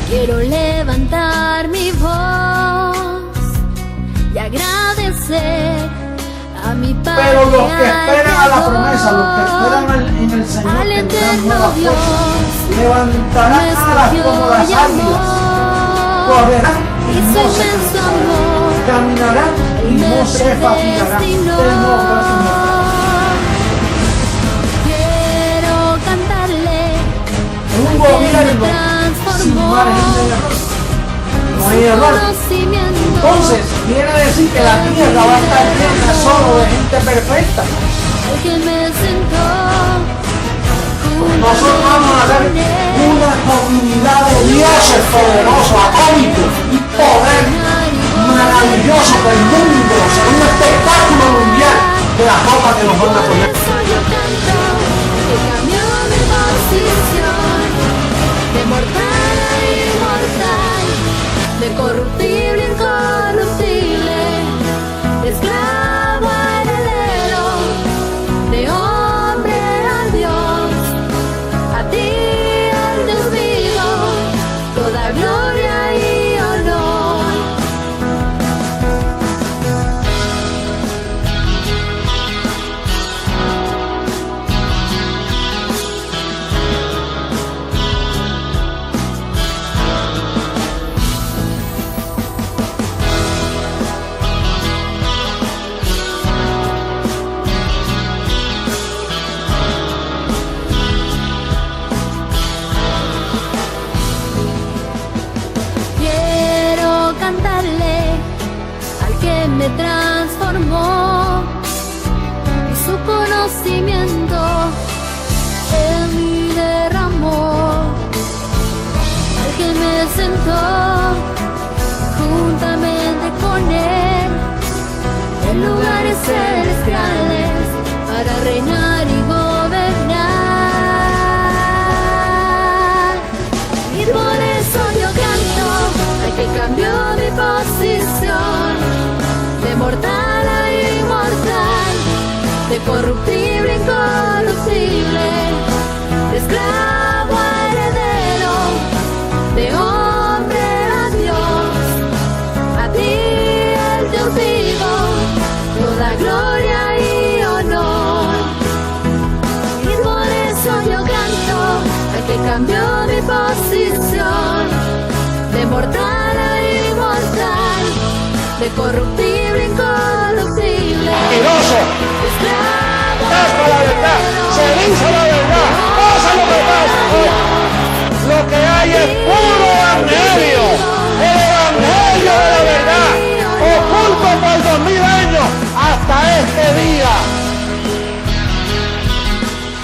Quiero levantar mi voz y agradecer a mi Padre. Pero los que esperan a la promesa, los que esperan en el Señor, tendrán nuevas fuerzas, levantarán alas como las águilas, correrán y no se cansarán, caminarán y no se fatigarán. Quiero cantarle un gobierno sin margen de error. No hay error. Entonces, quiere decir que la tierra va a estar llena solo de gente perfecta. Nosotros vamos a ser una comunidad de dioses poderosos, atómicos y poder maravilloso del mundo, será un espectáculo mundial de la ropa que nos van a poner. De mortal a inmortal, de corruptible a incorruptible, de esclavo a heredero, de hombre a Dios, a ti al Dios vivo, toda gloria y honor. Me transformó y su conocimiento en mí derramó, al que me sentó juntamente con él en lugares celestiales para reinar y gobernar. Y por eso yo canto al que cambió mi posición, de mortal a inmortal, de corruptible a incorruptible, de esclavo a heredero, de hombre a Dios, a ti el Dios vivo, toda gloria y honor. Y por eso yo canto al que cambió mi posición, de mortal a inmortal, de corruptible, incorruptible. Mentiroso. Caspa la verdad, se dice la verdad, pasa lo que pasa. Lo que hay es puro evangelio, el evangelio de la verdad, oculto por 2000 años hasta este día.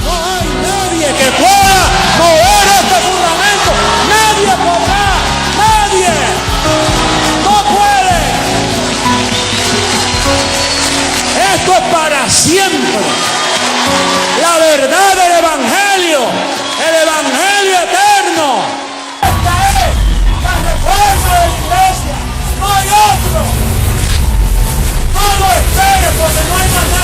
No hay nadie que pueda mover este fundamento, nadie podrá, nadie. Esto es para siempre. La verdad del evangelio, el evangelio eterno. Esta es la reforma de la iglesia. No hay otro. No lo esperes porque no hay más nada.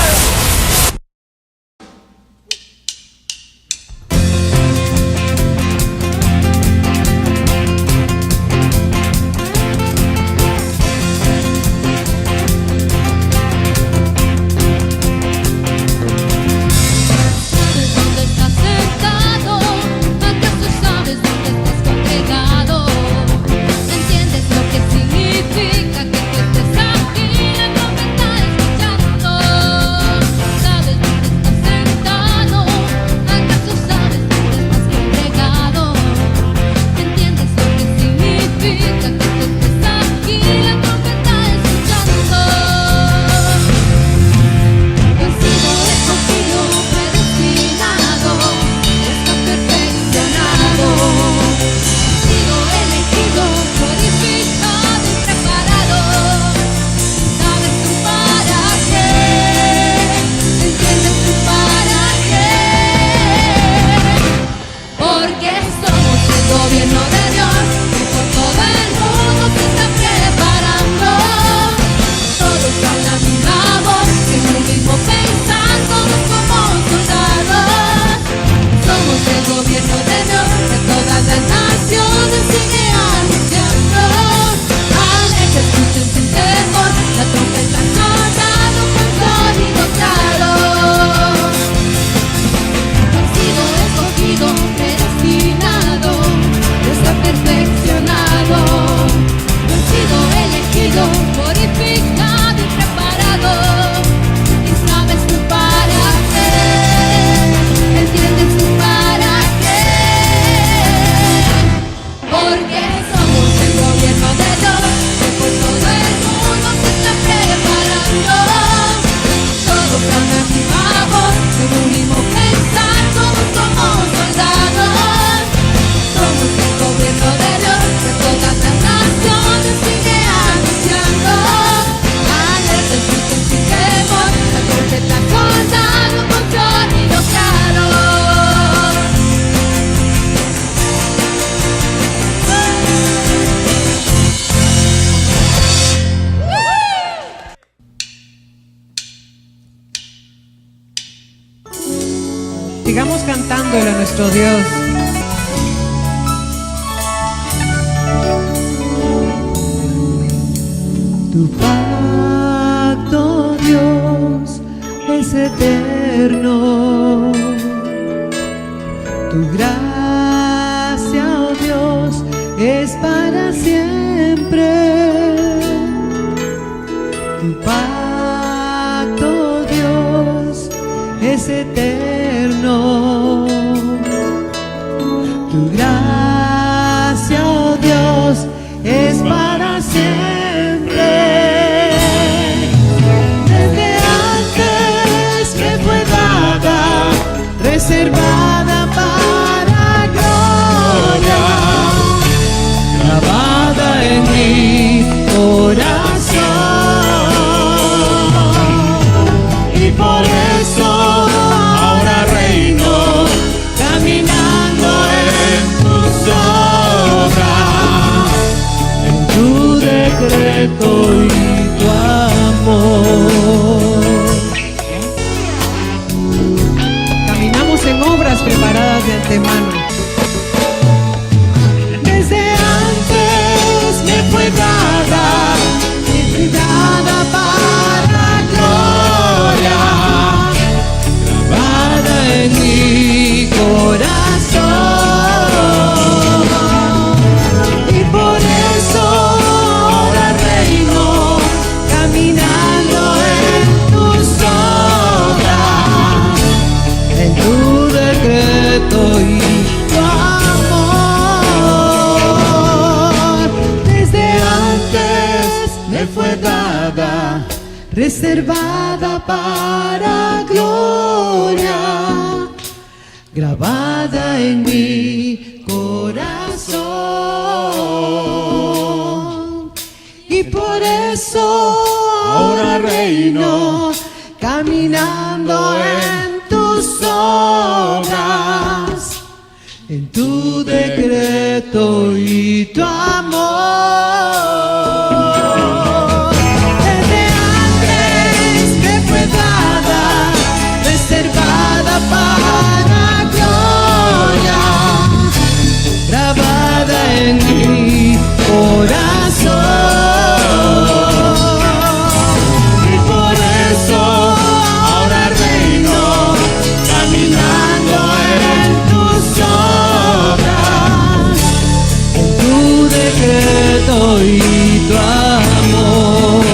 alabándole a nuestro Dios. Tu pacto, Dios, es eterno. Tu gracia, oh Dios, es para siempre. Tu pacto, Dios, es eterno. Tu gracia, oh Dios, es para siempre. Desde antes me fue dada, reservada para gloria, grabada en mi corazón. Y por eso ahora reino, caminando en tus obras, en tu decreto y tu amor. Caminamos en obras preparadas de antemano. Desde antes me fue dada, dada para gloria, grabada en mi corazón. Y por eso ahora reino, caminando en tus obras, en tu decreto y tu amor. Desde antes me fue dada, reservada para gloria, grabada en mi corazón. Y por eso ahora reino, caminando en tus obras, en tu decreto y tu amor. Desde antes me fue dada, reservada para gloria, grabada en mi corazón. Y por eso ahora reino, caminando en tus obras, en tu decreto y tu amor.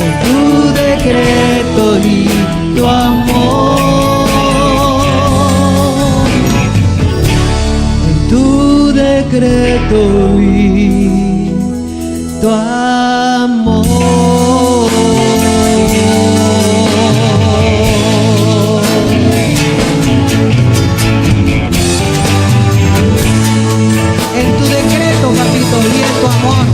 En tu decreto y tu amor. En tu decreto y tu amor. En tu decreto, papito, y en tu amor.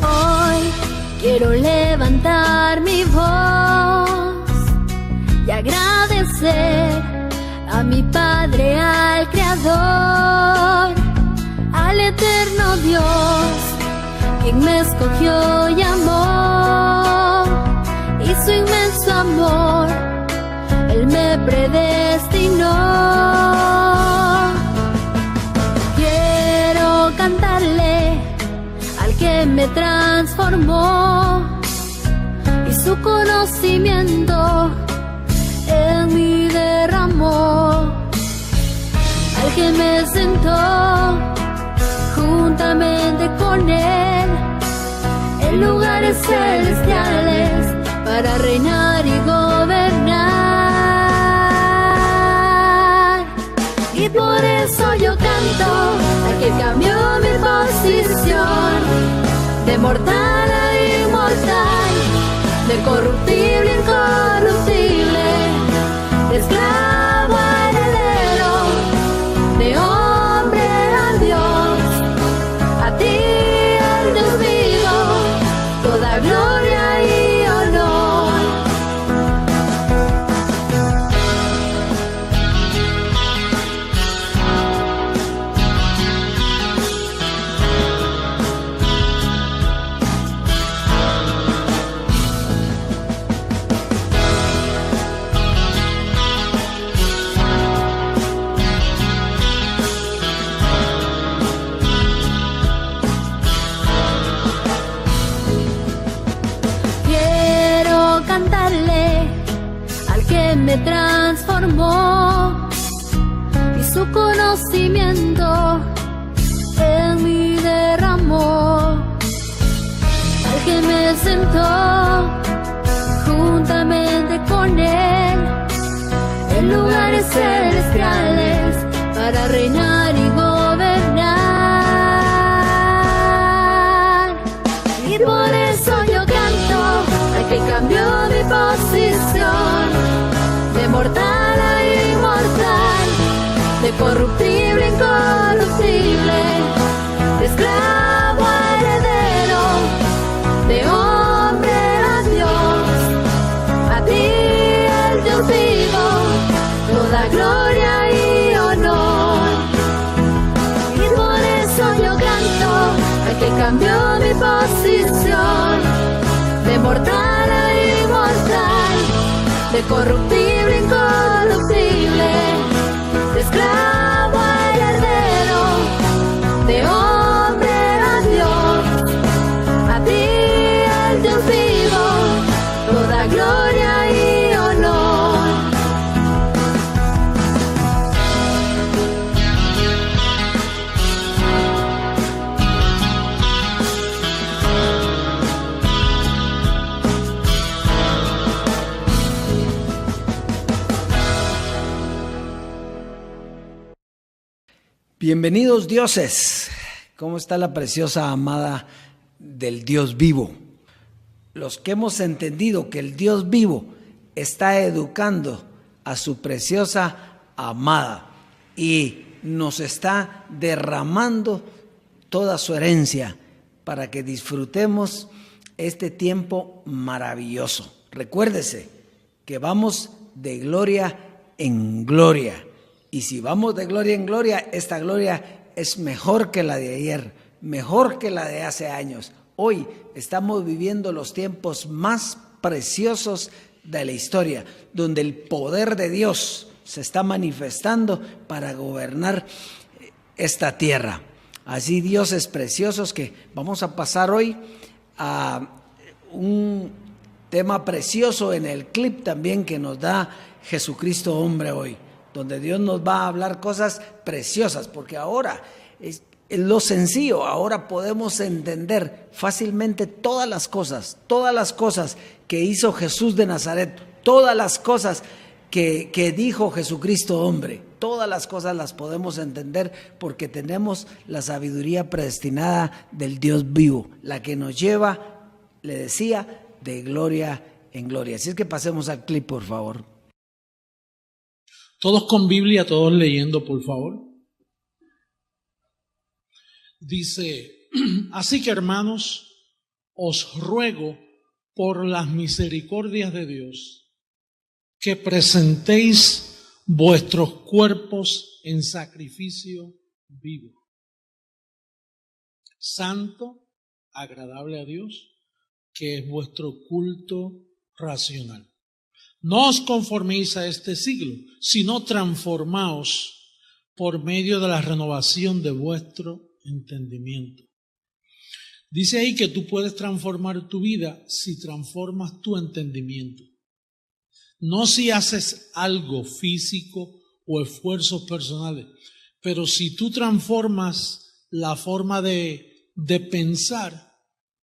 Hoy quiero levantar mi voz y agradecer a mi Padre, al Creador, al eterno Dios, quien me escogió y amó, y su inmenso amor, Él me predestinó. Quiero cantarle al que me transformó, y su conocimiento en mí derramó, al que me sentó juntamente con Él en lugares celestiales para reinar y gobernar. Y por eso yo canto al que cambió mi posición de mortal a inmortal, de corruptible a incorruptible, de esclavo a heredero, de hombre a Dios. A ti que me transformó y su conocimiento en mí derramó. Al que me sentó juntamente con él en lugares celestiales para reinar y gobernar. Y por eso yo canto al que cambió mi posición de mortal a inmortal, de corruptible a incorruptible, de esclavo a heredero, de hombre a Dios. A ti el Dios vivo, toda gloria y honor. Y por eso yo canto al que cambió mi posición de mortal a inmortal, de corruptible a incorruptible, de esclavo a heredero, de hombre a Dios. A ti el Dios vivo, toda gloria y honor. Bienvenidos dioses. ¿Cómo está la preciosa amada del Dios vivo? Los que hemos entendido que el Dios vivo está educando a su preciosa amada y nos está derramando toda su herencia para que disfrutemos este tiempo maravilloso. Recuérdese que vamos de gloria en gloria. Y si vamos de gloria en gloria, esta gloria es mejor que la de ayer, mejor que la de hace años. Hoy estamos viviendo los tiempos más preciosos de la historia, donde el poder de Dios se está manifestando para gobernar esta tierra. Así, dioses preciosos, que vamos a pasar hoy a un tema precioso en el clip también que nos da Jesucristo hombre hoy, donde Dios nos va a hablar cosas preciosas, porque ahora es lo sencillo, ahora podemos entender fácilmente todas las cosas que hizo Jesús de Nazaret, todas las cosas que dijo Jesucristo hombre, todas las cosas las podemos entender porque tenemos la sabiduría predestinada del Dios vivo, la que nos lleva, le decía, de gloria en gloria. Así es que pasemos al clip, por favor. Todos con Biblia, todos leyendo, por favor. Dice, así que hermanos, os ruego por las misericordias de Dios que presentéis vuestros cuerpos en sacrificio vivo, santo, agradable a Dios, que es vuestro culto racional. No os conforméis a este siglo, sino transformaos por medio de la renovación de vuestro entendimiento. Dice ahí que tú puedes transformar tu vida si transformas tu entendimiento. No si haces algo físico o esfuerzos personales, pero si tú transformas la forma de pensar,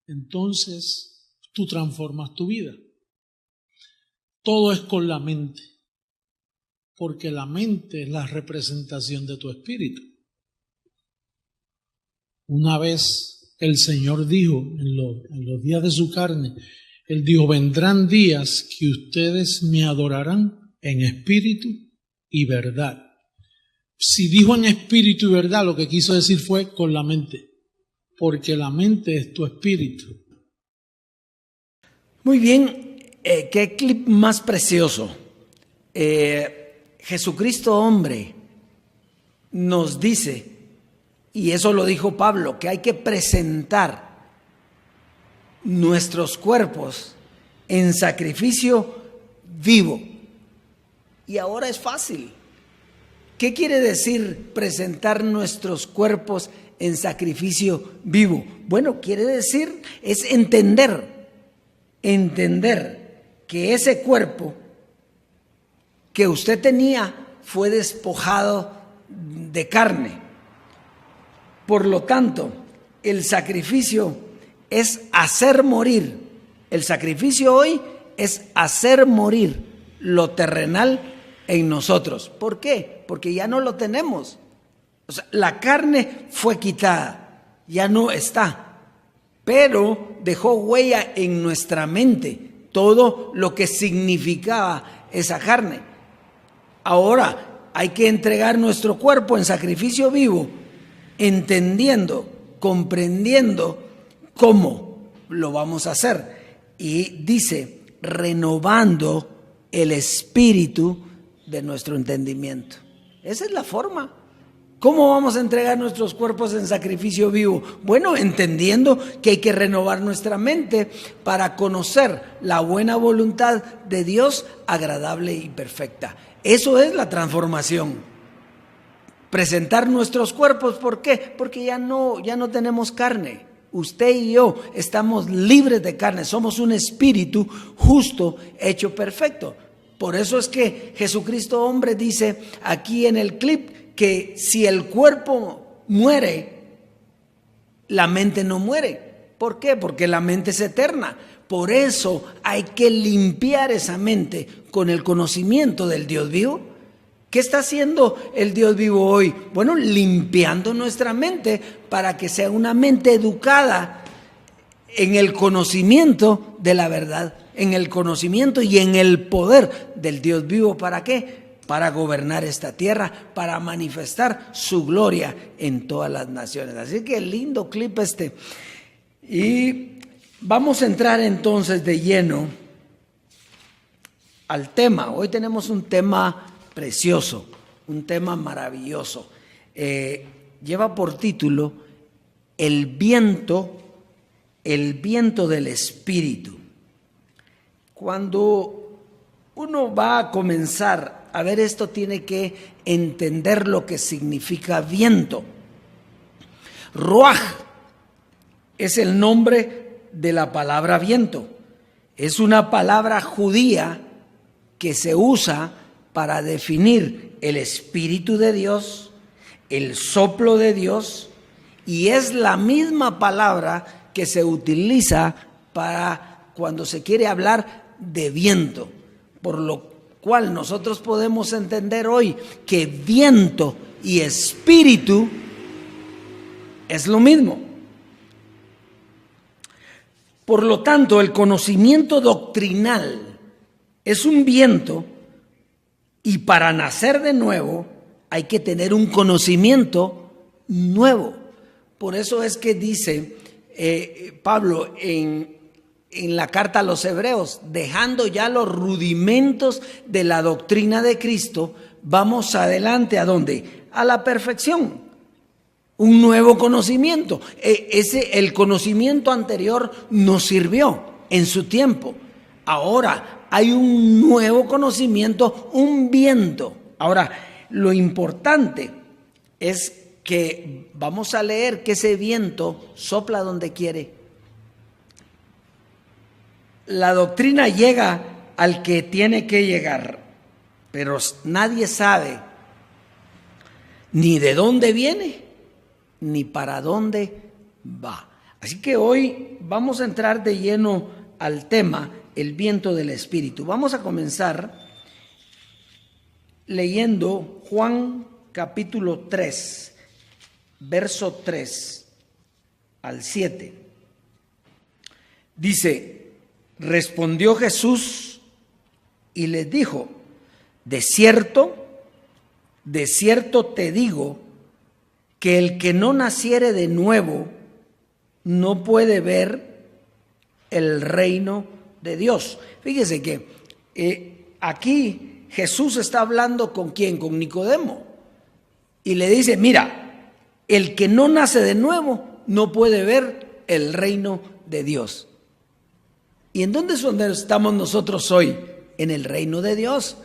entonces tú transformas tu vida. Todo es con la mente, porque la mente es la representación de tu espíritu. Una vez el Señor dijo, en los días de su carne, Él dijo, vendrán días que ustedes me adorarán en espíritu y verdad. Si dijo en espíritu y verdad, lo que quiso decir fue con la mente, porque la mente es tu espíritu. Muy bien. Qué clip más precioso. Jesucristo hombre nos dice, y eso lo dijo Pablo, que hay que presentar nuestros cuerpos en sacrificio vivo. Y ahora es fácil. ¿Qué quiere decir presentar nuestros cuerpos en sacrificio vivo? Bueno, quiere decir, es entender que ese cuerpo que usted tenía fue despojado de carne. Por lo tanto, el sacrificio es hacer morir. El sacrificio hoy es hacer morir lo terrenal en nosotros. ¿Por qué? Porque ya no lo tenemos. O sea, la carne fue quitada, ya no está, pero dejó huella en nuestra mente todo lo que significaba esa carne. Ahora hay que entregar nuestro cuerpo en sacrificio vivo, entendiendo, comprendiendo cómo lo vamos a hacer. Y dice, renovando el espíritu de nuestro entendimiento. Esa es la forma. ¿Cómo vamos a entregar nuestros cuerpos en sacrificio vivo? Bueno, entendiendo que hay que renovar nuestra mente para conocer la buena voluntad de Dios, agradable y perfecta. Eso es la transformación. Presentar nuestros cuerpos, ¿por qué? Porque ya no tenemos carne. Usted y yo estamos libres de carne, somos un espíritu justo, hecho perfecto. Por eso es que Jesucristo hombre dice aquí en el clip que si el cuerpo muere, la mente no muere. ¿Por qué? Porque la mente es eterna. Por eso hay que limpiar esa mente con el conocimiento del Dios vivo. ¿Qué está haciendo el Dios vivo hoy? Bueno, limpiando nuestra mente para que sea una mente educada en el conocimiento de la verdad, en el conocimiento y en el poder del Dios vivo. ¿Para qué? Para gobernar esta tierra, para manifestar su gloria en todas las naciones. Así que lindo clip este. Y vamos a entrar entonces de lleno al tema. Hoy tenemos un tema precioso, un tema maravilloso. Lleva por título el viento del Espíritu. Cuando uno va a comenzar a ver esto, tiene que entender lo que significa viento. Ruaj es el nombre de la palabra viento. Es una palabra judía que se usa para definir el Espíritu de Dios, el soplo de Dios, y es la misma palabra que se utiliza para cuando se quiere hablar de viento, por lo cual nosotros podemos entender hoy que viento y espíritu es lo mismo. Por lo tanto, el conocimiento doctrinal es un viento, y para nacer de nuevo hay que tener un conocimiento nuevo. Por eso es que dice Pablo en la carta a los Hebreos, dejando ya los rudimentos de la doctrina de Cristo, vamos adelante, ¿a dónde? A la perfección. Un nuevo conocimiento. El conocimiento anterior nos sirvió en su tiempo. Ahora hay un nuevo conocimiento, un viento. Ahora, lo importante es que vamos a leer que ese viento sopla donde quiere. La doctrina llega al que tiene que llegar, pero nadie sabe ni de dónde viene, ni para dónde va. Así que hoy vamos a entrar de lleno al tema, el viento del Espíritu. Vamos a comenzar leyendo Juan capítulo 3, verso 3 al 7. Dice: respondió Jesús y les dijo: de cierto te digo, que el que no naciere de nuevo no puede ver el reino de Dios. Fíjese que aquí Jesús está hablando ¿con quién? Con Nicodemo. Y le dice: mira, el que no nace de nuevo no puede ver el reino de Dios. ¿Y en dónde estamos nosotros hoy? En el reino de Dios.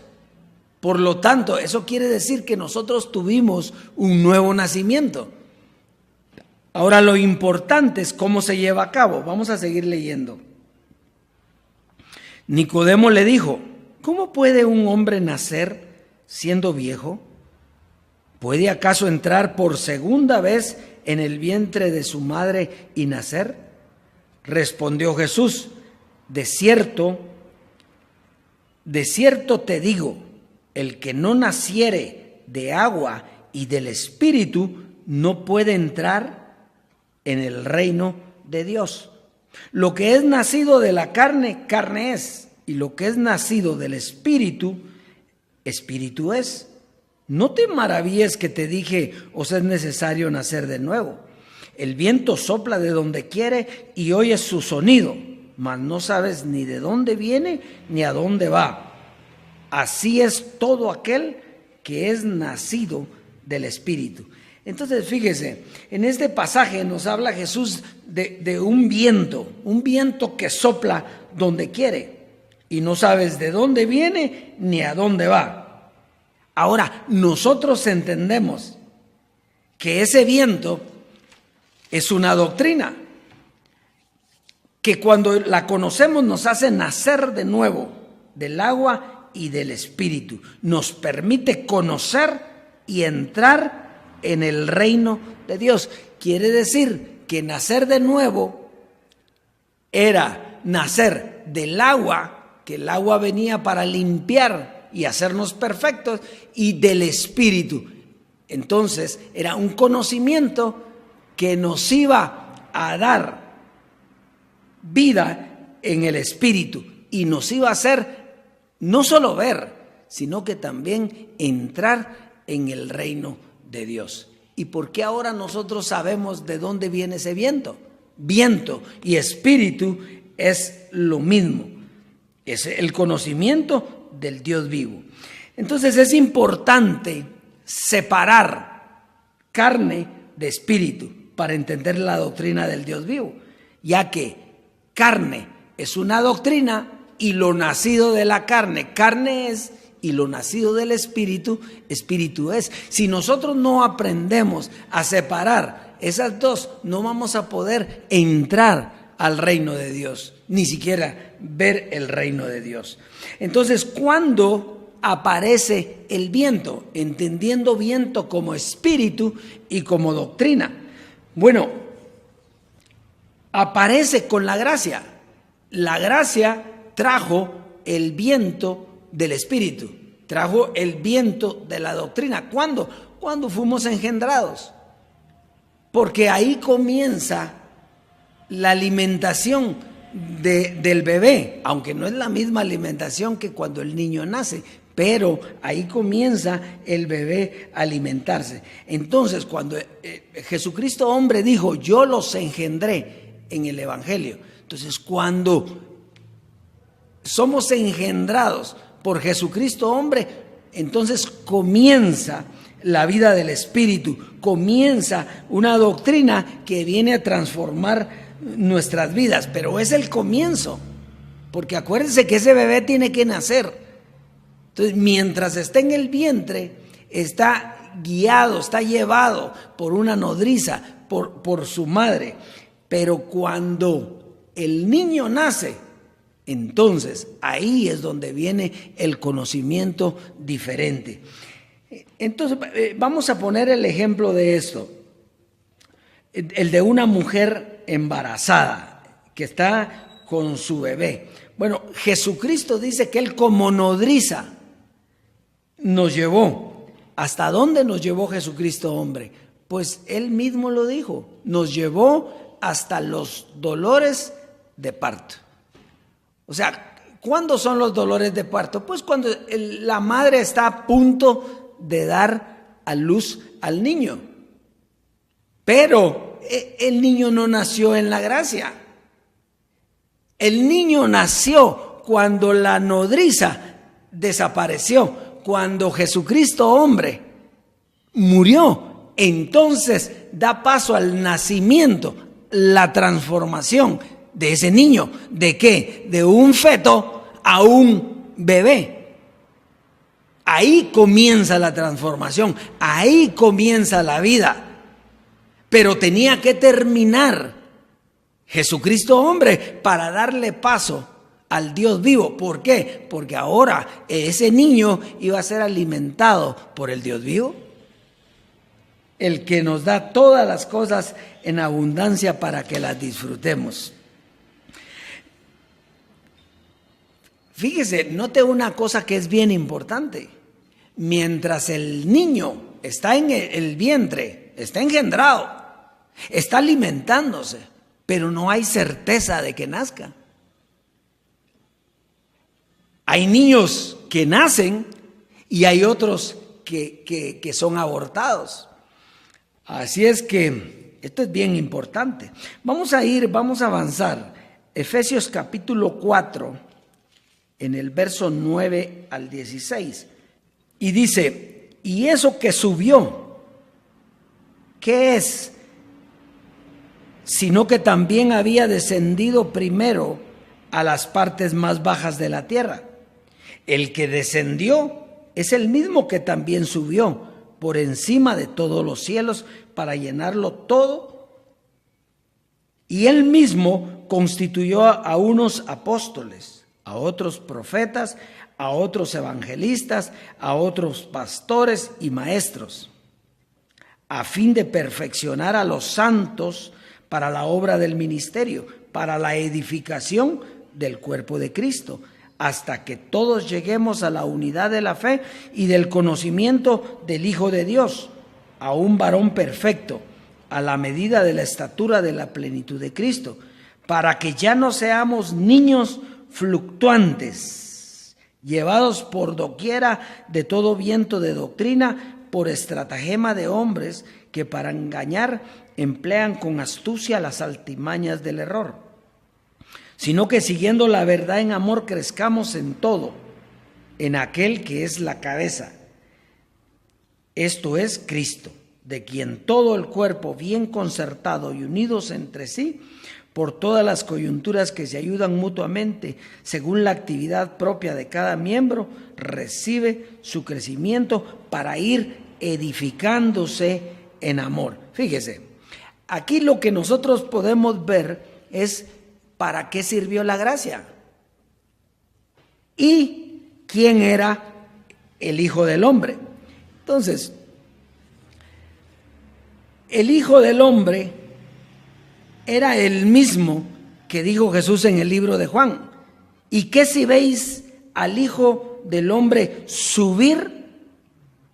Por lo tanto, eso quiere decir que nosotros tuvimos un nuevo nacimiento. Ahora, lo importante es cómo se lleva a cabo. Vamos a seguir leyendo. Nicodemo le dijo: ¿cómo ¿cómo puede un hombre nacer siendo viejo? ¿Puede acaso entrar por segunda vez en el vientre de su madre y nacer? Respondió Jesús: de cierto te digo, el que no naciere de agua y del Espíritu no puede entrar en el reino de Dios. Lo que es nacido de la carne, carne es, y lo que es nacido del Espíritu, Espíritu es. No te maravilles que te dije, os es necesario nacer de nuevo. El viento sopla de donde quiere y oyes su sonido, mas no sabes ni de dónde viene ni a dónde va. Así es todo aquel que es nacido del Espíritu. Entonces, fíjese, en este pasaje nos habla Jesús de un viento que sopla donde quiere y no sabes de dónde viene ni a dónde va. Ahora, nosotros entendemos que ese viento es una doctrina que cuando la conocemos nos hace nacer de nuevo del agua y del Espíritu. Nos permite conocer y entrar en el reino de Dios. Quiere decir que nacer de nuevo era nacer del agua, que el agua venía para limpiar y hacernos perfectos, y del Espíritu. Entonces era un conocimiento que nos iba a dar vida en el Espíritu y nos iba a hacer no solo ver, sino que también entrar en el reino de Dios. ¿Y por qué ahora nosotros sabemos de dónde viene ese viento? Viento y espíritu es lo mismo, es el conocimiento del Dios vivo. Entonces es importante separar carne de espíritu para entender la doctrina del Dios vivo, ya que carne es una doctrina y lo nacido de la carne, carne es, y lo nacido del Espíritu, Espíritu es. Si nosotros no aprendemos a separar esas dos, no vamos a poder entrar al reino de Dios, ni siquiera ver el reino de Dios. Entonces, ¿cuándo aparece el viento? Entendiendo viento como espíritu y como doctrina. Bueno, aparece con la gracia. La gracia trajo el viento del Espíritu, trajo el viento de la doctrina. ¿Cuándo? Cuando fuimos engendrados. Porque ahí comienza la alimentación del bebé, aunque no es la misma alimentación que cuando el niño nace, pero ahí comienza el bebé a alimentarse. Entonces, cuando Jesucristo hombre dijo, yo los engendré en el Evangelio. Entonces, cuando somos engendrados por Jesucristo hombre, entonces comienza la vida del Espíritu, comienza una doctrina que viene a transformar nuestras vidas, pero es el comienzo, porque acuérdense que ese bebé tiene que nacer. Entonces, mientras está en el vientre, está guiado, está llevado por una nodriza, por su madre, pero cuando el niño nace, entonces, ahí es donde viene el conocimiento diferente. Entonces, vamos a poner el ejemplo de esto. El de una mujer embarazada que está con su bebé. Bueno, Jesucristo dice que Él como nodriza nos llevó. ¿Hasta dónde nos llevó Jesucristo hombre? Pues Él mismo lo dijo. Nos llevó hasta los dolores de parto. O sea, ¿cuándo son los dolores de parto? Pues cuando la madre está a punto de dar a luz al niño. Pero el niño no nació en la gracia. El niño nació cuando la nodriza desapareció, cuando Jesucristo hombre murió. Entonces da paso al nacimiento, la transformación de ese niño. ¿De qué? De un feto a un bebé. Ahí comienza la transformación, ahí comienza la vida. Pero tenía que terminar Jesucristo hombre para darle paso al Dios vivo. ¿Por qué? Porque ahora ese niño iba a ser alimentado por el Dios vivo, el que nos da todas las cosas en abundancia para que las disfrutemos. Fíjese, note una cosa que es bien importante. Mientras el niño está en el vientre, está engendrado, está alimentándose, pero no hay certeza de que nazca. Hay niños que nacen y hay otros que son abortados. Así es que esto es bien importante. Vamos a avanzar. Efesios capítulo 4, en el verso 9 al 16. Y dice, y eso que subió, ¿qué es? Sino que también había descendido primero a las partes más bajas de la tierra. El que descendió es el mismo que también subió por encima de todos los cielos para llenarlo todo. Y él mismo constituyó a unos apóstoles, a otros profetas, a otros evangelistas, a otros pastores y maestros, a fin de perfeccionar a los santos para la obra del ministerio, para la edificación del cuerpo de Cristo, hasta que todos lleguemos a la unidad de la fe y del conocimiento del Hijo de Dios, a un varón perfecto, a la medida de la estatura de la plenitud de Cristo, para que ya no seamos niños fluctuantes, llevados por doquiera de todo viento de doctrina, por estratagema de hombres que para engañar emplean con astucia las altimañas del error, sino que siguiendo la verdad en amor crezcamos en todo, en aquel que es la cabeza, esto es Cristo, de quien todo el cuerpo bien concertado y unidos entre sí, por todas las coyunturas que se ayudan mutuamente, según la actividad propia de cada miembro, recibe su crecimiento para ir edificándose en amor. Fíjese, aquí lo que nosotros podemos ver es para qué sirvió la gracia y quién era el Hijo del Hombre. Entonces, el Hijo del Hombre era el mismo que dijo Jesús en el libro de Juan. ¿Y qué si veis al Hijo del Hombre subir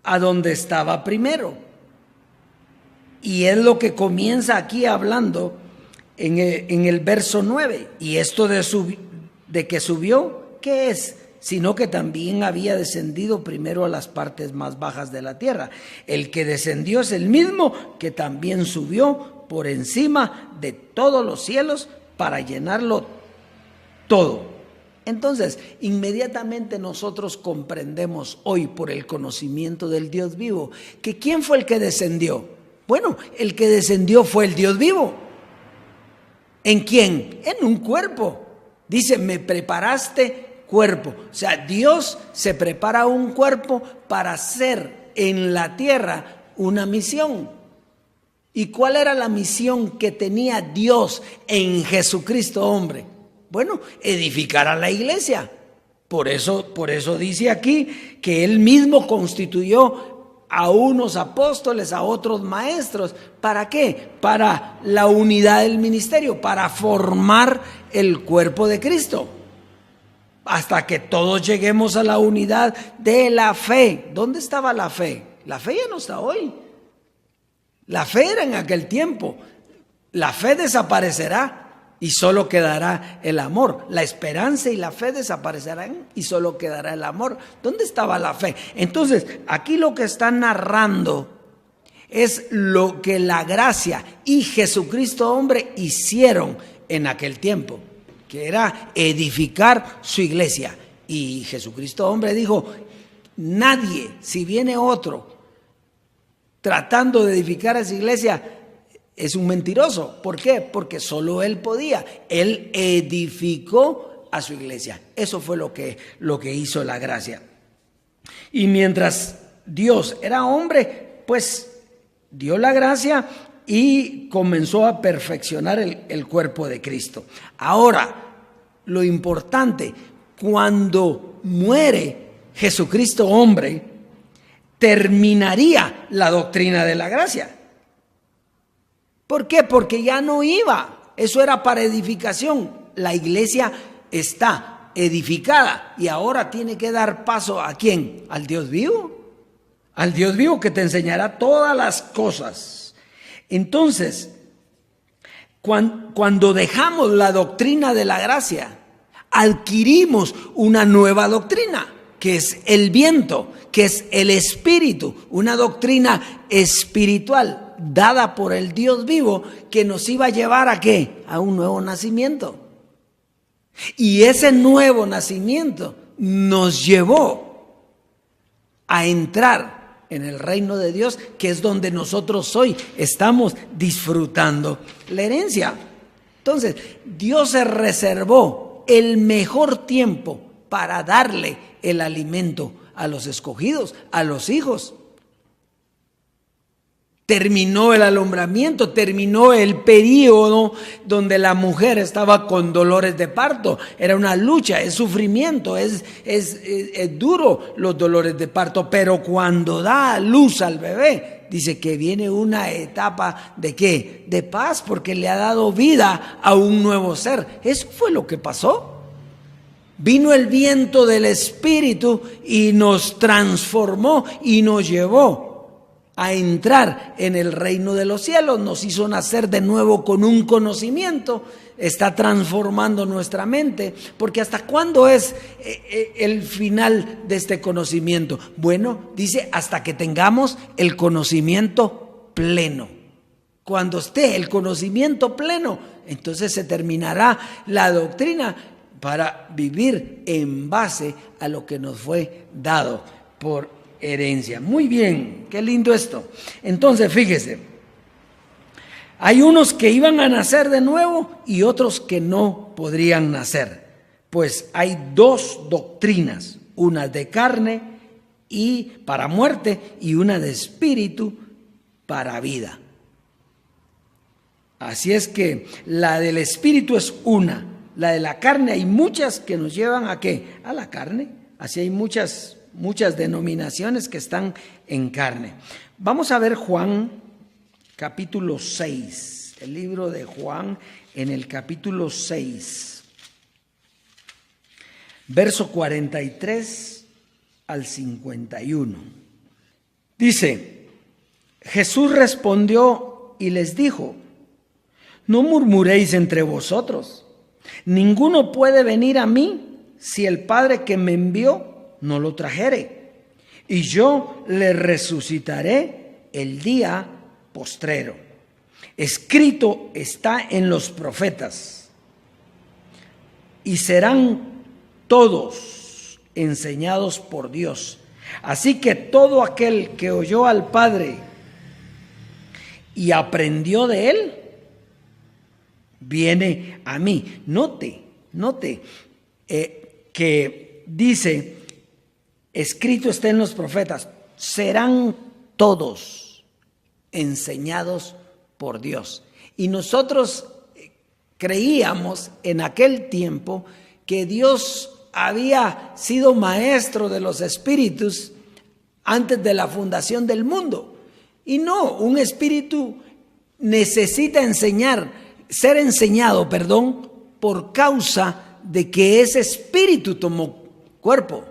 a donde estaba primero? Y es lo que comienza aquí hablando en el verso 9. Y esto de que subió, ¿qué es? Sino que también había descendido primero a las partes más bajas de la tierra. El que descendió es el mismo que también subió por encima de todos los cielos para llenarlo todo. Entonces, inmediatamente nosotros comprendemos hoy por el conocimiento del Dios vivo que ¿quién fue el que descendió? Bueno, el que descendió fue el Dios vivo. ¿En quién? En un cuerpo. Dice, me preparaste cuerpo. O sea, Dios se prepara un cuerpo para hacer en la tierra una misión. ¿Y cuál era la misión que tenía Dios en Jesucristo hombre? Bueno, edificar a la iglesia. Por eso dice aquí que él mismo constituyó a unos apóstoles, a otros maestros. ¿Para qué? Para la unidad del ministerio, para formar el cuerpo de Cristo. Hasta que todos lleguemos a la unidad de la fe. ¿Dónde estaba la fe? La fe ya no está hoy. La fe era en aquel tiempo. La fe desaparecerá y solo quedará el amor. La esperanza y la fe desaparecerán y solo quedará el amor. ¿Dónde estaba la fe? Entonces, aquí lo que está narrando es lo que la gracia y Jesucristo hombre hicieron en aquel tiempo, que era edificar su iglesia. Y Jesucristo hombre dijo, nadie, si viene otro tratando de edificar a esa iglesia, es un mentiroso. ¿Por qué? Porque solo él podía. Él edificó a su iglesia. Eso fue lo que hizo la gracia. Y mientras Dios era hombre, pues dio la gracia y comenzó a perfeccionar el cuerpo de Cristo. Ahora, lo importante, cuando muere Jesucristo hombre, terminaría la doctrina de la gracia. ¿Por qué? Porque ya no iba. Eso era para edificación. La iglesia está edificada y ahora tiene que dar paso ¿a quién? Al Dios vivo. Al Dios vivo que te enseñará todas las cosas. Entonces, cuando dejamos la doctrina de la gracia, adquirimos una nueva doctrina, que es el viento, que es el espíritu, una doctrina espiritual dada por el Dios vivo que nos iba a llevar ¿a qué? A un nuevo nacimiento. Y ese nuevo nacimiento nos llevó a entrar en el reino de Dios, que es donde nosotros hoy estamos disfrutando la herencia. Entonces, Dios se reservó el mejor tiempo para darle el alimento a los escogidos, a los hijos. Terminó el alumbramiento, terminó el periodo donde la mujer estaba con dolores de parto. Era una lucha, es sufrimiento, es duro los dolores de parto. Pero cuando da a luz al bebé, dice que viene una etapa de ¿qué? De paz, porque le ha dado vida a un nuevo ser. Eso fue lo que pasó. Vino el viento del Espíritu y nos transformó y nos llevó a entrar en el reino de los cielos, nos hizo nacer de nuevo con un conocimiento, está transformando nuestra mente, porque ¿hasta cuándo es el final de este conocimiento? Bueno, dice hasta que tengamos el conocimiento pleno. Cuando esté el conocimiento pleno, entonces se terminará la doctrina para vivir en base a lo que nos fue dado por herencia. Muy bien, qué lindo esto. Entonces, fíjese, hay unos que iban a nacer de nuevo y otros que no podrían nacer. Pues hay dos doctrinas, una de carne y para muerte y una de espíritu para vida. Así es que la del espíritu es una, la de la carne hay muchas que nos llevan ¿a qué? A la carne. Así hay muchas denominaciones que están en carne. Vamos a ver Juan capítulo 6, el libro de Juan en el capítulo 6, verso 43 al 51. Dice, Jesús respondió y les dijo, no murmuréis entre vosotros, ninguno puede venir a mí si el Padre que me envió no lo trajere, y yo le resucitaré el día postrero. Escrito está en los profetas, y serán todos enseñados por Dios. Así que todo aquel que oyó al Padre y aprendió de él, viene a mí. Note que dice, escrito está en los profetas, serán todos enseñados por Dios. Y nosotros creíamos en aquel tiempo que Dios había sido maestro de los espíritus antes de la fundación del mundo. Y no, un espíritu necesita ser enseñado, por causa de que ese espíritu tomó cuerpo.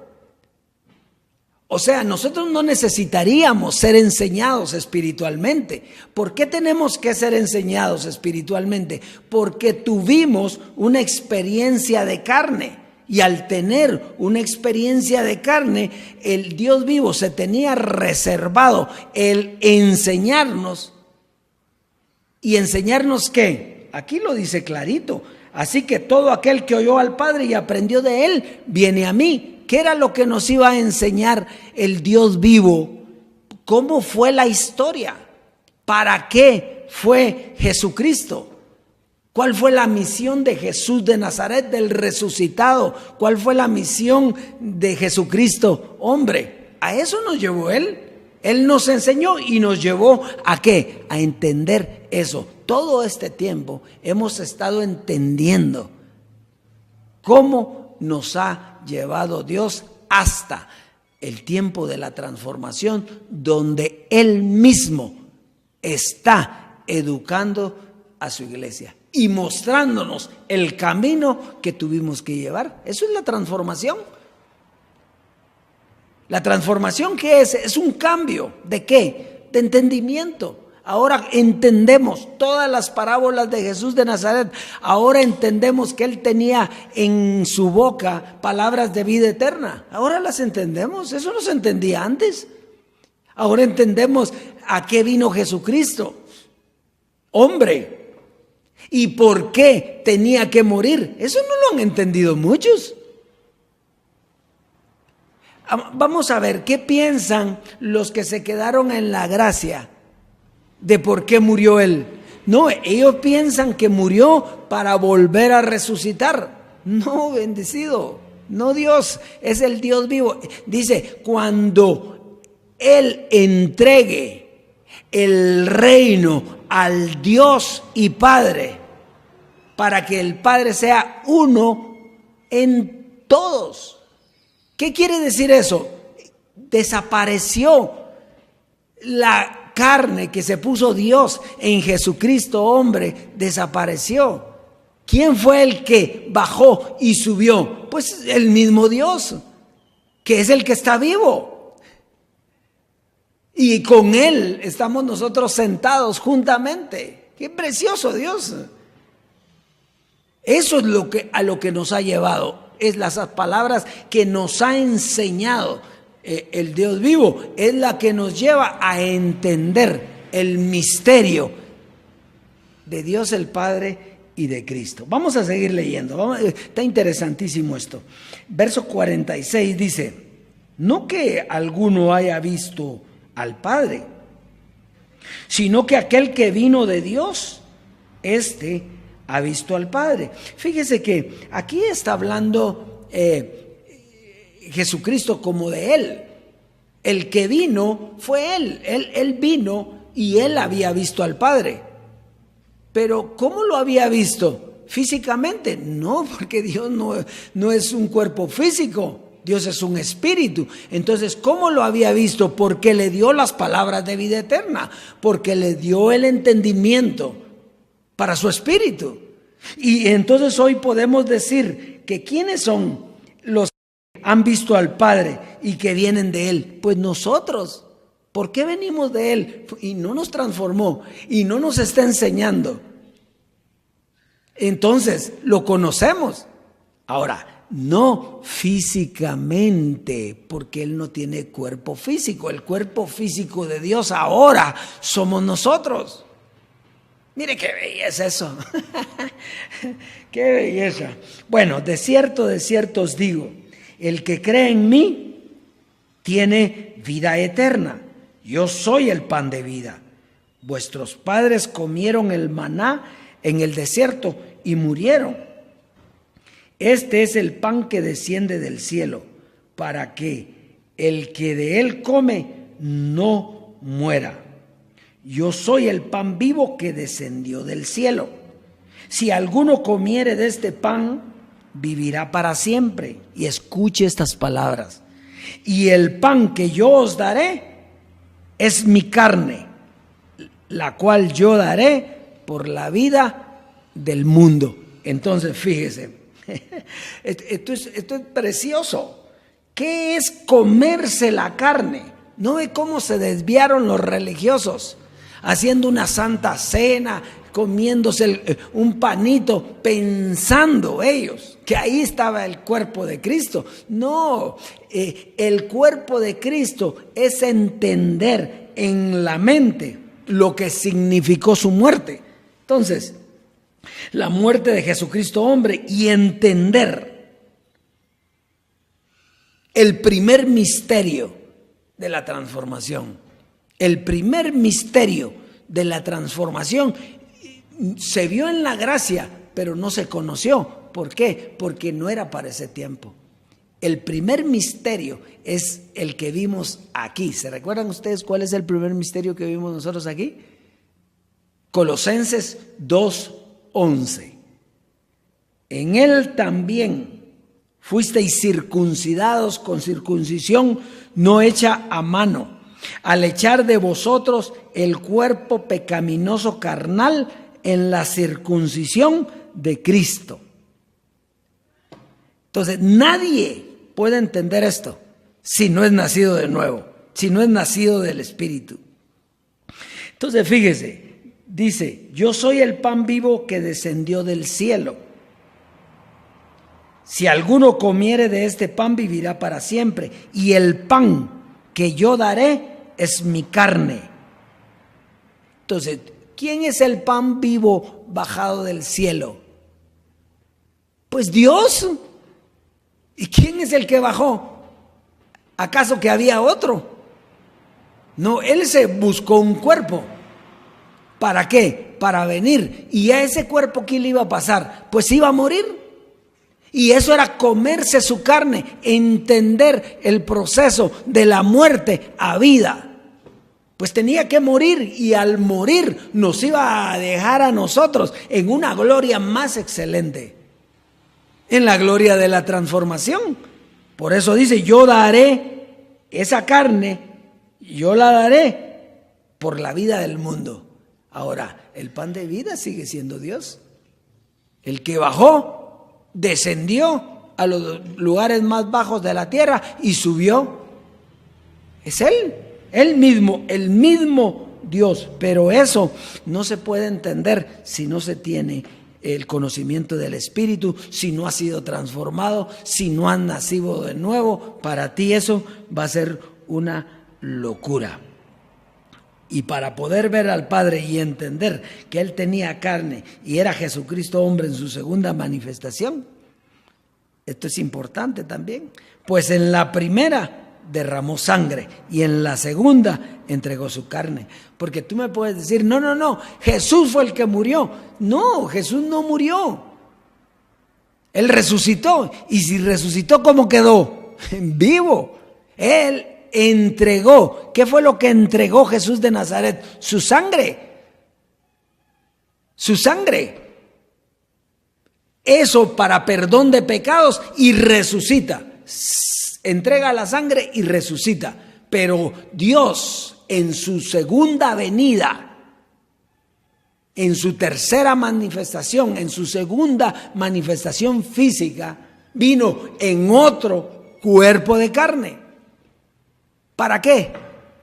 O sea, nosotros no necesitaríamos ser enseñados espiritualmente. ¿Por qué tenemos que ser enseñados espiritualmente? Porque tuvimos una experiencia de carne. Y al tener una experiencia de carne, el Dios vivo se tenía reservado el enseñarnos. ¿Y enseñarnos qué? Aquí lo dice clarito. Así que todo aquel que oyó al Padre y aprendió de él, viene a mí. ¿Qué era lo que nos iba a enseñar el Dios vivo? ¿Cómo fue la historia? ¿Para qué fue Jesucristo? ¿Cuál fue la misión de Jesús de Nazaret, del resucitado? ¿Cuál fue la misión de Jesucristo, hombre? A eso nos llevó Él. Él nos enseñó y nos llevó ¿a qué? A entender eso. Todo este tiempo hemos estado entendiendo cómo nos ha llevado Dios hasta el tiempo de la transformación, donde Él mismo está educando a su iglesia y mostrándonos el camino que tuvimos que llevar. Eso es la transformación. La transformación, ¿qué es? Es un cambio. ¿De qué? De entendimiento. Ahora entendemos todas las parábolas de Jesús de Nazaret. Ahora entendemos que Él tenía en su boca palabras de vida eterna. Ahora las entendemos. Eso no se entendía antes. Ahora entendemos a qué vino Jesucristo, hombre, y por qué tenía que morir. Eso no lo han entendido muchos. Vamos a ver qué piensan los que se quedaron en la gracia de por qué murió Él. No, ellos piensan que murió para volver a resucitar. No, bendecido. No, Dios es el Dios vivo. Dice, cuando Él entregue el reino al Dios y Padre, para que el Padre sea uno en todos. ¿Qué quiere decir eso? Desapareció la carne que se puso Dios en Jesucristo, hombre, desapareció. ¿Quién fue el que bajó y subió? Pues el mismo Dios, que es el que está vivo. Y con Él estamos nosotros sentados juntamente. ¡Qué precioso Dios! Eso es a lo que nos ha llevado. Es las palabras que nos ha enseñado el Dios vivo. Es la que nos lleva a entender el misterio de Dios el Padre y de Cristo. Vamos a seguir leyendo. Está interesantísimo esto. Verso 46 dice: no que alguno haya visto al Padre, sino que aquel que vino de Dios, éste ha visto al Padre. Fíjese que aquí está hablando Jesucristo como de Él. El que vino fue Él. Él vino y Él había visto al Padre. Pero ¿cómo lo había visto? ¿Físicamente? No, porque Dios no es un cuerpo físico. Dios es un espíritu. Entonces, ¿cómo lo había visto? Porque le dio las palabras de vida eterna, porque le dio el entendimiento para su espíritu. Y entonces hoy podemos decir que ¿quiénes son los que han visto al Padre y que vienen de Él? Pues nosotros. ¿Por qué venimos de Él? Y no nos transformó y no nos está enseñando. Entonces, lo conocemos. Ahora, no físicamente, porque Él no tiene cuerpo físico. El cuerpo físico de Dios ahora somos nosotros. Mire qué belleza eso. Qué belleza. Bueno, de cierto os digo, el que cree en mí tiene vida eterna. Yo soy el pan de vida. Vuestros padres comieron el maná en el desierto y murieron. Este es el pan que desciende del cielo, para que el que de él come no muera. Yo soy el pan vivo que descendió del cielo. Si alguno comiere de este pan, vivirá para siempre. Y escuche estas palabras. Y el pan que yo os daré es mi carne, la cual yo daré por la vida del mundo. Entonces, fíjese, esto es precioso. ¿Qué es comerse la carne? ¿No ve cómo se desviaron los religiosos? Haciendo una santa cena, comiéndose un panito, pensando ellos que ahí estaba el cuerpo de Cristo. No, el cuerpo de Cristo es entender en la mente lo que significó su muerte. Entonces, la muerte de Jesucristo hombre y entender el primer misterio de la transformación. El primer misterio de la transformación se vio en la gracia, pero no se conoció. ¿Por qué? Porque no era para ese tiempo. El primer misterio es el que vimos aquí. ¿Se recuerdan ustedes cuál es el primer misterio que vimos nosotros aquí? Colosenses 2:11. en él también fuisteis circuncidados con circuncisión no hecha a mano, al echar de vosotros el cuerpo pecaminoso carnal en la circuncisión de Cristo. Entonces, nadie puede entender esto si no es nacido de nuevo, si no es nacido del Espíritu. Entonces, fíjese, dice, yo soy el pan vivo que descendió del cielo. Si alguno comiere de este pan, vivirá para siempre. Y el pan que yo daré es mi carne. Entonces, ¿quién es el pan vivo bajado del cielo? Pues Dios. ¿Y quién es el que bajó? ¿Acaso que había otro? No, Él se buscó un cuerpo. ¿Para qué? Para venir. ¿Y a ese cuerpo qué le iba a pasar? Pues iba a morir. Y eso era comerse su carne, entender el proceso de la muerte a vida. Pues tenía que morir, y al morir nos iba a dejar a nosotros en una gloria más excelente, en la gloria de la transformación. Por eso dice, yo daré esa carne, yo la daré por la vida del mundo. Ahora, el pan de vida sigue siendo Dios. El que bajó, descendió a los lugares más bajos de la tierra y subió. Es Él mismo, el mismo Dios. Pero eso no se puede entender si no se tiene el conocimiento del Espíritu, si no ha sido transformado, si no has nacido de nuevo. Para ti eso va a ser una locura. Y para poder ver al Padre y entender que Él tenía carne y era Jesucristo hombre en su segunda manifestación, esto es importante también, pues en la primera derramó sangre y en la segunda entregó su carne. Porque tú me puedes decir, no, Jesús fue el que murió. No, Jesús no murió. Él resucitó. Y si resucitó, ¿cómo quedó? Vivo. Él entregó. ¿Qué fue lo que entregó Jesús de Nazaret? Su sangre. Su sangre. Eso para perdón de pecados, y resucita. Entrega la sangre y resucita. Pero Dios en su segunda venida, en su tercera manifestación, en su segunda manifestación física, vino en otro cuerpo de carne. ¿Para qué?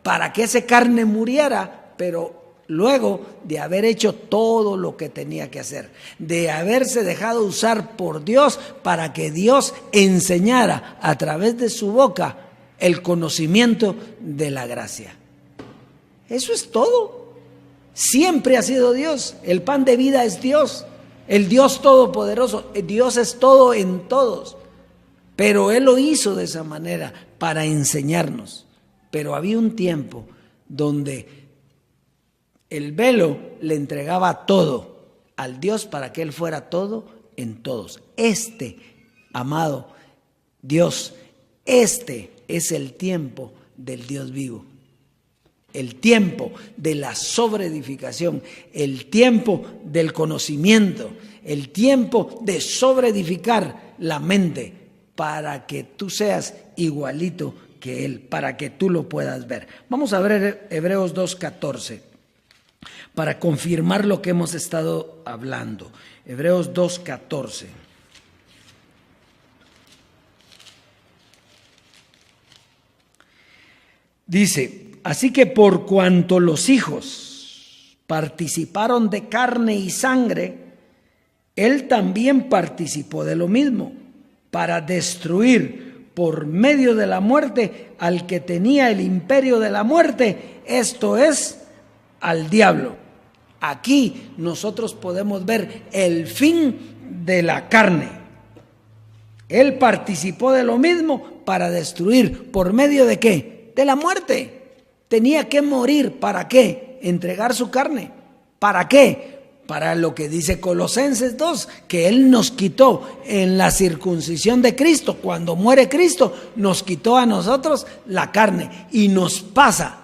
Para que esa carne muriera, pero luego de haber hecho todo lo que tenía que hacer, de haberse dejado usar por Dios para que Dios enseñara a través de su boca el conocimiento de la gracia. Eso es todo. Siempre ha sido Dios. El pan de vida es Dios, el Dios todopoderoso. Dios es todo en todos. Pero Él lo hizo de esa manera para enseñarnos. Pero había un tiempo donde el velo le entregaba todo al Dios para que Él fuera todo en todos. Amado Dios, es el tiempo del Dios vivo. El tiempo de la sobreedificación, el tiempo del conocimiento, el tiempo de sobreedificar la mente para que tú seas igualito que Él, para que tú lo puedas ver. Vamos a ver Hebreos 2:14 para confirmar lo que hemos estado hablando. Hebreos 2:14. Dice, así que por cuanto los hijos participaron de carne y sangre, Él también participó de lo mismo, para destruir por medio de la muerte al que tenía el imperio de la muerte, esto es, al diablo. Aquí nosotros podemos ver el fin de la carne. Él participó de lo mismo para destruir, ¿por medio de qué? De la muerte. Tenía que morir. ¿Para qué? Entregar su carne. ¿Para qué? Para lo que dice Colosenses 2, que Él nos quitó en la circuncisión de Cristo. Cuando muere Cristo, nos quitó a nosotros la carne y nos pasa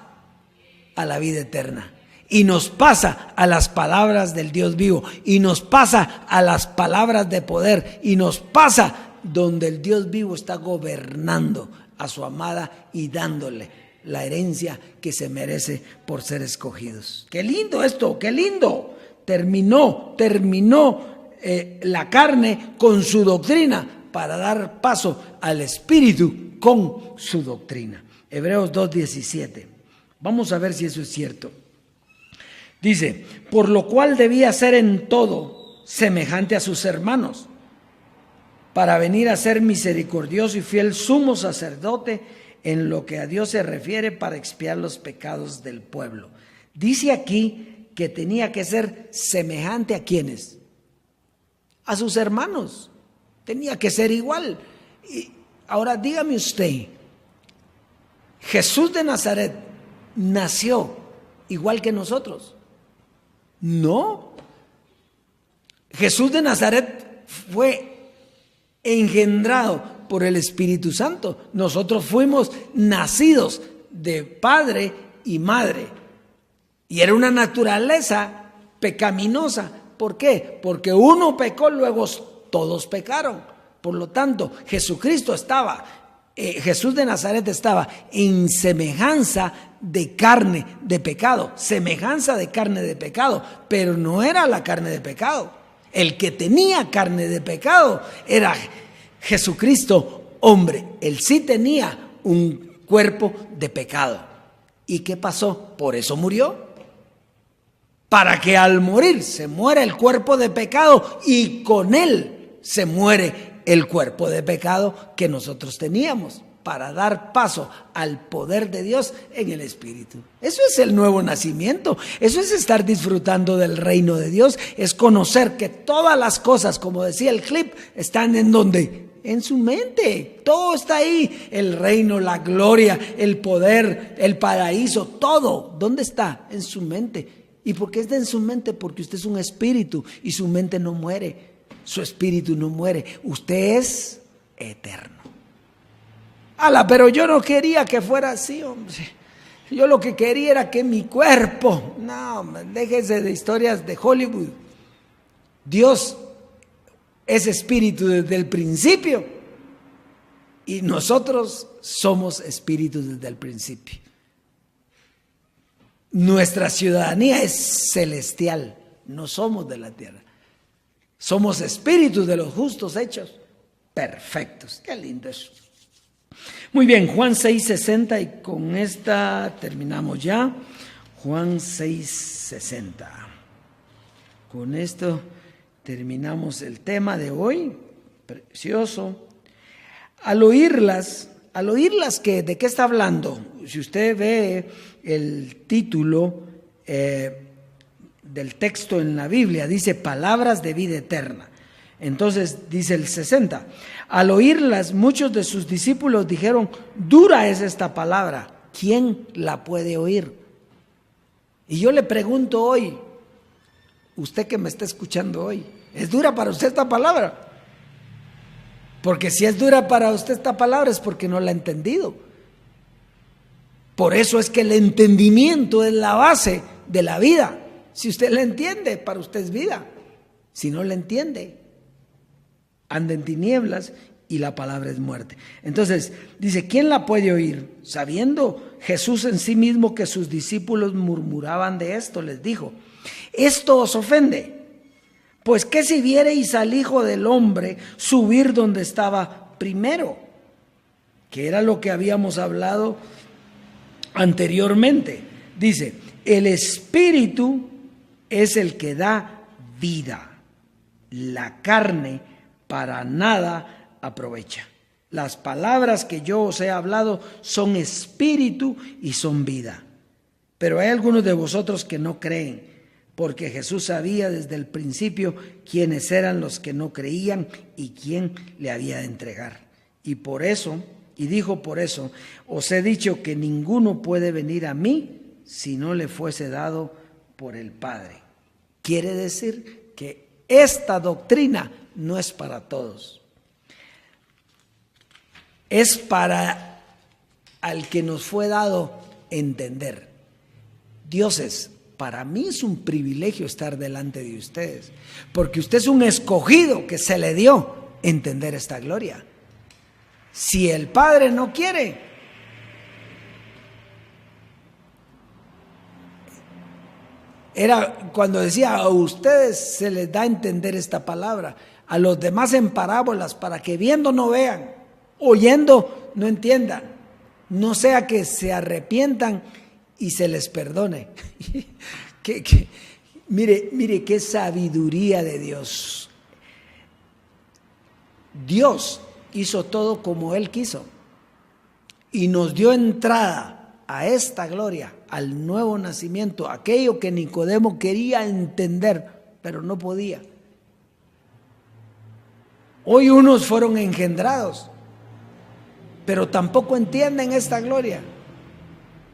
a la vida eterna. y nos pasa a las palabras del Dios vivo, y nos pasa a las palabras de poder, y nos pasa donde el Dios vivo está gobernando a su amada y dándole la herencia que se merece por ser escogidos. ¡Qué lindo esto! ¡Qué lindo! Terminó la carne con su doctrina para dar paso al Espíritu con su doctrina. Hebreos 2:17. Vamos a ver si eso es cierto. Dice, por lo cual debía ser en todo semejante a sus hermanos, para venir a ser misericordioso y fiel sumo sacerdote en lo que a Dios se refiere, para expiar los pecados del pueblo. Dice aquí que tenía que ser semejante a ¿quiénes? A sus hermanos. Tenía que ser igual. Y ahora dígame usted, ¿Jesús de Nazaret nació igual que nosotros? No. Jesús de Nazaret fue engendrado por el Espíritu Santo. Nosotros fuimos nacidos de padre y madre. Y era una naturaleza pecaminosa. ¿Por qué? Porque uno pecó, luego todos pecaron. Por lo tanto, Jesús de Nazaret estaba en semejanza de carne de pecado. Semejanza de carne de pecado, pero no era la carne de pecado. El que tenía carne de pecado era Jesucristo, hombre. Él sí tenía un cuerpo de pecado. ¿Y qué pasó? Por eso murió. Para que al morir se muera el cuerpo de pecado y con él se muere el cuerpo de pecado que nosotros teníamos, para dar paso al poder de Dios en el Espíritu. Eso es el nuevo nacimiento. Eso es estar disfrutando del reino de Dios. Es conocer que todas las cosas, como decía el clip, están en donde, en su mente. Todo está ahí. El reino, la gloria, el poder, el paraíso, todo. ¿Dónde está? En su mente. ¿Y por qué está en su mente? Porque usted es un espíritu y su mente no muere. Su espíritu no muere. Usted es eterno. Pero yo no quería que fuera así, hombre. Yo lo que quería era que mi cuerpo... No, déjese de historias de Hollywood. Dios es espíritu desde el principio. Y nosotros somos espíritus desde el principio. Nuestra ciudadanía es celestial. No somos de la tierra. Somos espíritus de los justos hechos perfectos. Qué lindo eso. Muy bien, Juan 6:60, y con esta terminamos ya. Juan 6:60. Con esto terminamos el tema de hoy. Precioso. Al oírlas, ¿de qué está hablando? Si usted ve el título del texto en la Biblia, dice palabras de vida eterna. Entonces dice el 60, al oírlas muchos de sus discípulos dijeron, dura es esta palabra, ¿quién la puede oír? Y yo le pregunto hoy, usted que me está escuchando hoy, ¿es dura para usted esta palabra? Porque si es dura para usted esta palabra es porque no la ha entendido. Por eso es que el entendimiento es la base de la vida. Si usted la entiende, para usted es vida. Si no la entiende, anda en tinieblas y la palabra es muerte. Entonces, dice, ¿quién la puede oír? Sabiendo Jesús en sí mismo que sus discípulos murmuraban de esto, les dijo, ¿esto os ofende? Pues ¿qué si viereis al Hijo del Hombre subir donde estaba primero? Que era lo que habíamos hablado anteriormente. Dice, el Espíritu es el que da vida. La carne para nada aprovecha. Las palabras que yo os he hablado son espíritu y son vida. Pero hay algunos de vosotros que no creen, porque Jesús sabía desde el principio quiénes eran los que no creían y quién le había de entregar. Y dijo por eso, os he dicho que ninguno puede venir a mí si no le fuese dado por el Padre. Quiere decir que esta doctrina no es para todos. Es para al que nos fue dado entender. Dioses, para mí es un privilegio estar delante de ustedes, porque usted es un escogido que se le dio entender esta gloria. Si el Padre no quiere, era cuando decía a ustedes se les da a entender esta palabra, a los demás en parábolas, para que viendo no vean, oyendo no entiendan, no sea que se arrepientan y se les perdone. Mire qué sabiduría de Dios. Dios hizo todo como Él quiso y nos dio entrada a esta gloria, al nuevo nacimiento, aquello que Nicodemo quería entender, pero no podía. Hoy unos fueron engendrados, pero tampoco entienden esta gloria.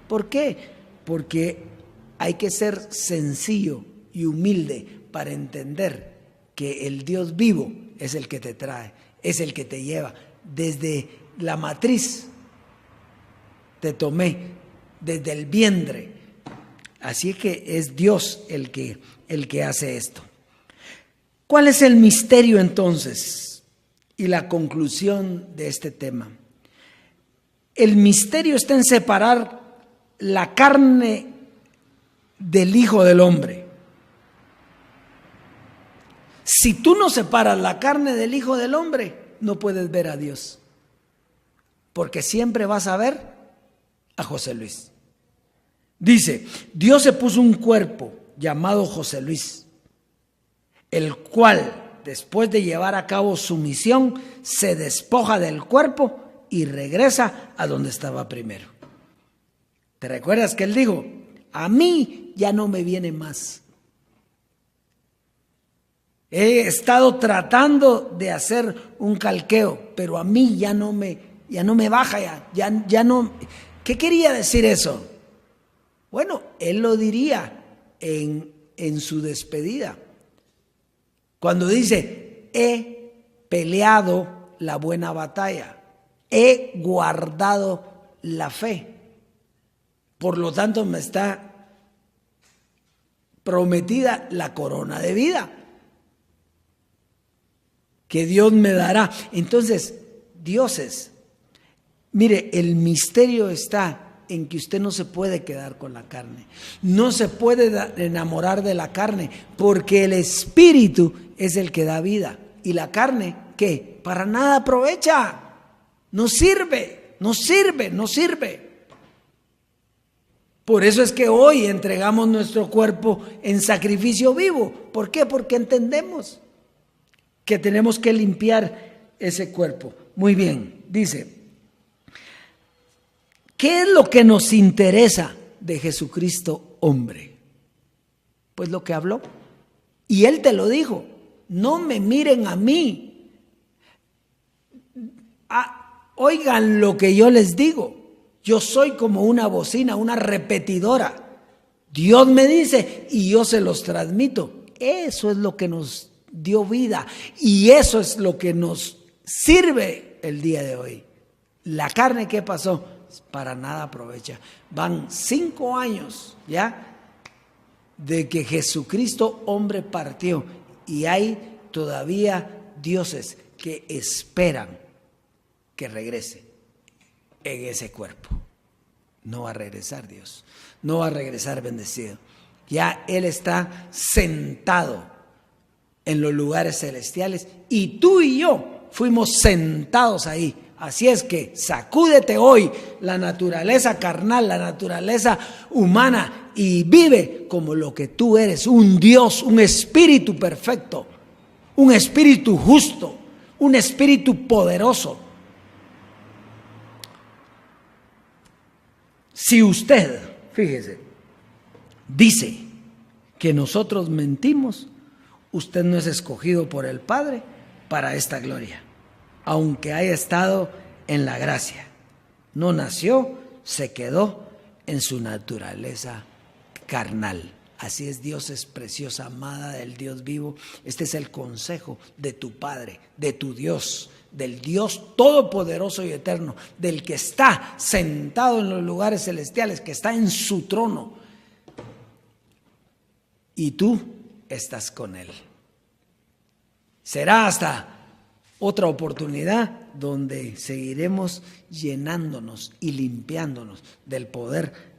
¿Por qué? Porque hay que ser sencillo y humilde para entender que el Dios vivo es el que te trae, es el que te lleva. Desde la matriz te tomé, desde el vientre. Así que es Dios el que hace esto. ¿Cuál es el misterio entonces? Y la conclusión de este tema. El misterio está en separar la carne del Hijo del Hombre. Si tú no separas la carne del Hijo del Hombre, no puedes ver a Dios, porque siempre vas a ver a José Luis. Dice, Dios se puso un cuerpo llamado José Luis, el cual, después de llevar a cabo su misión, se despoja del cuerpo y regresa a donde estaba primero. ¿Te recuerdas que él dijo? A mí ya no me viene más. He estado tratando de hacer un calqueo, pero a mí ya no me baja, ya no. ¿Qué quería decir eso? Bueno, él lo diría en su despedida. Cuando dice, he peleado la buena batalla, he guardado la fe. Por lo tanto, me está prometida la corona de vida que Dios me dará. Entonces, dioses, mire, el misterio está en que usted no se puede quedar con la carne, no se puede enamorar de la carne, porque el Espíritu es el que da vida, y la carne, ¿qué? Para nada aprovecha, no sirve. Por eso es que hoy entregamos nuestro cuerpo en sacrificio vivo. ¿Por qué? Porque entendemos que tenemos que limpiar ese cuerpo. Muy bien, dice, ¿qué es lo que nos interesa de Jesucristo hombre? Pues lo que habló. Y Él te lo dijo, no me miren a mí. Oigan lo que yo les digo. Yo soy como una bocina, una repetidora. Dios me dice y yo se los transmito. Eso es lo que nos dio vida y eso es lo que nos sirve el día de hoy. La carne, ¿qué pasó? Para nada aprovecha. Van 5 años ya de que Jesucristo hombre partió y hay todavía dioses que esperan que regrese en ese cuerpo. No va a regresar Dios, no va a regresar bendecido. Ya Él está sentado en los lugares celestiales y tú y yo fuimos sentados ahí. Así es que sacúdete hoy la naturaleza carnal, la naturaleza humana y vive como lo que tú eres, un Dios, un espíritu perfecto, un espíritu justo, un espíritu poderoso. Si usted, fíjese, dice que nosotros mentimos, usted no es escogido por el Padre para esta gloria, aunque haya estado en la gracia. No nació, se quedó en su naturaleza carnal. Así es, Dios es preciosa, amada del Dios vivo. Este es el consejo de tu Padre, de tu Dios, del Dios todopoderoso y eterno, del que está sentado en los lugares celestiales, que está en su trono. y tú estás con Él. Será hasta otra oportunidad donde seguiremos llenándonos y limpiándonos del poder